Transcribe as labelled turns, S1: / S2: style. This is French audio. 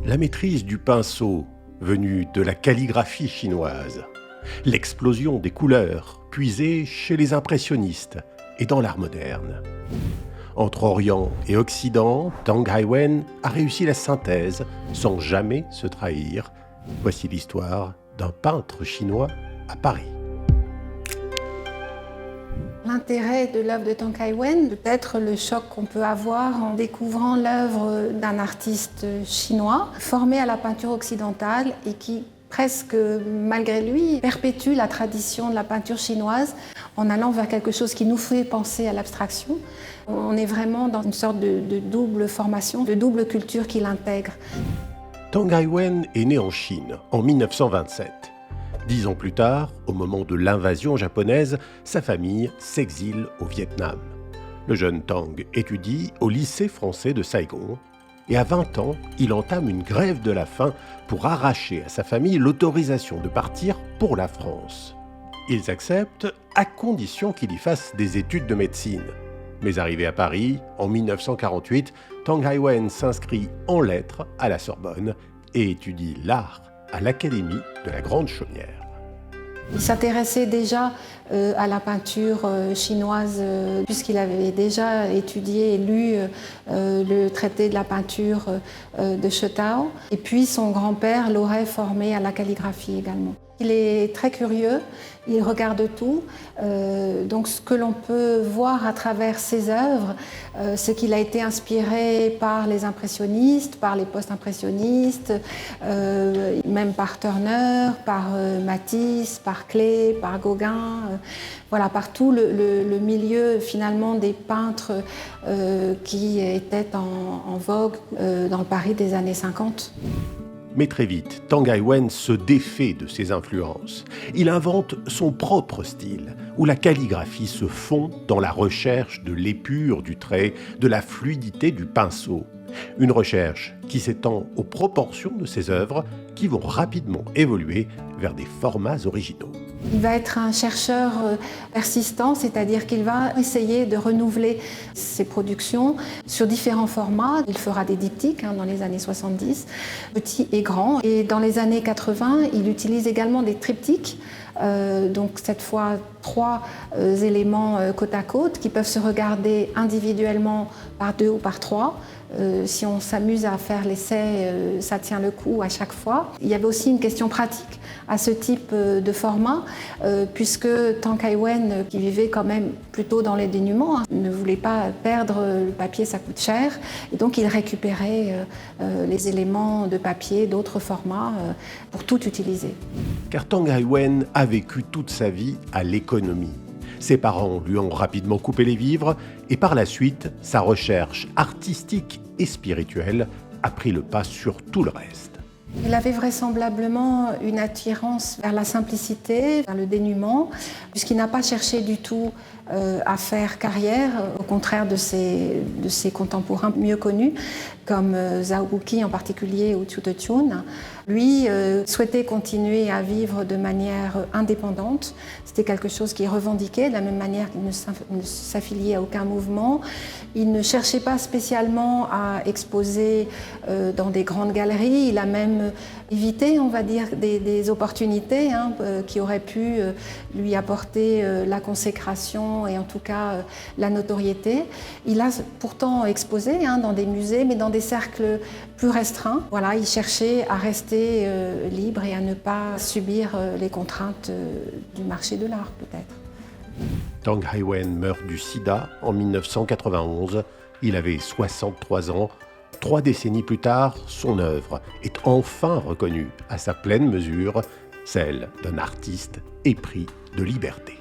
S1: La maîtrise du pinceau, venue de la calligraphie chinoise, l'explosion des couleurs, puisées chez les impressionnistes et dans l'art moderne. Entre Orient et Occident, Tang Haiwen a réussi la synthèse sans jamais se trahir. Voici l'histoire d'un peintre chinois à Paris.
S2: L'intérêt de l'œuvre de Tang Haiwen, peut-être le choc qu'on peut avoir en découvrant l'œuvre d'un artiste chinois formé à la peinture occidentale et qui, presque malgré lui, perpétue la tradition de la peinture chinoise en allant vers quelque chose qui nous fait penser à l'abstraction. On est vraiment dans une sorte de double formation, de double culture qui l'intègre.
S1: Tang Haiwen est né en Chine en 1927. 10 ans plus tard, au moment de l'invasion japonaise, sa famille s'exile au Vietnam. Le jeune Tang étudie au lycée français de Saigon et à 20 ans, il entame une grève de la faim pour arracher à sa famille l'autorisation de partir pour la France. Ils acceptent à condition qu'il y fasse des études de médecine. Mais arrivé à Paris, en 1948, Tang Haiwen s'inscrit en lettres à la Sorbonne et étudie l'art à l'Académie de la Grande Chaumière.
S2: Il s'intéressait déjà à la peinture chinoise puisqu'il avait déjà étudié et lu le traité de la peinture de Chetao. Et puis son grand-père l'aurait formé à la calligraphie également. Il est très curieux, il regarde tout. Donc ce que l'on peut voir à travers ses œuvres, c'est qu'il a été inspiré par les impressionnistes, par les post-impressionnistes, même par Turner, par Matisse, par Klee, par Gauguin, voilà, par tout le milieu finalement des peintres qui étaient en vogue dans le Paris des années 50.
S1: Mais très vite, Tang Haiwen se défait de ses influences. Il invente son propre style, où la calligraphie se fond dans la recherche de l'épure du trait, de la fluidité du pinceau. Une recherche qui s'étend aux proportions de ses œuvres, qui vont rapidement évoluer vers des formats originaux.
S2: Il va être un chercheur persistant, c'est-à-dire qu'il va essayer de renouveler ses productions sur différents formats. Il fera des diptyques dans les années 70, petits et grands. Et dans les années 80, il utilise également des triptyques, donc cette fois 3 éléments côte à côte qui peuvent se regarder individuellement par 2 ou par 3. Si on s'amuse à faire l'essai, ça tient le coup à chaque fois. Il y avait aussi une question pratique à ce type de format, puisque Tang Haiwen, qui vivait quand même plutôt dans les dénûments, ne voulait pas perdre le papier, ça coûte cher, et donc il récupérait les éléments de papier d'autres formats pour tout utiliser.
S1: Car Tang Haiwen a vécu toute sa vie à l'économie. Ses parents lui ont rapidement coupé les vivres et par la suite, sa recherche artistique et spirituelle a pris le pas sur tout le reste.
S2: Il avait vraisemblablement une attirance vers la simplicité, vers le dénuement, puisqu'il n'a pas cherché du tout à faire carrière, au contraire de ses contemporains mieux connus, comme Zhao Guqi en particulier ou Zhu Deqiun. Lui souhaitait continuer à vivre de manière indépendante. C'était quelque chose qu'il revendiquait, de la même manière qu'il ne s'affiliait à aucun mouvement. Il ne cherchait pas spécialement à exposer dans des grandes galeries. Il a même évité, on va dire, des opportunités qui auraient pu lui apporter la consécration et en tout cas la notoriété. Il a pourtant exposé dans des musées, mais dans des cercles plus restreints. Voilà, il cherchait à rester libre et à ne pas subir les contraintes du marché de l'art, peut-être.
S1: Tang Haiwen meurt du sida en 1991. Il avait 63 ans. 3 décennies plus tard, son œuvre est enfin reconnue à sa pleine mesure, celle d'un artiste épris de liberté.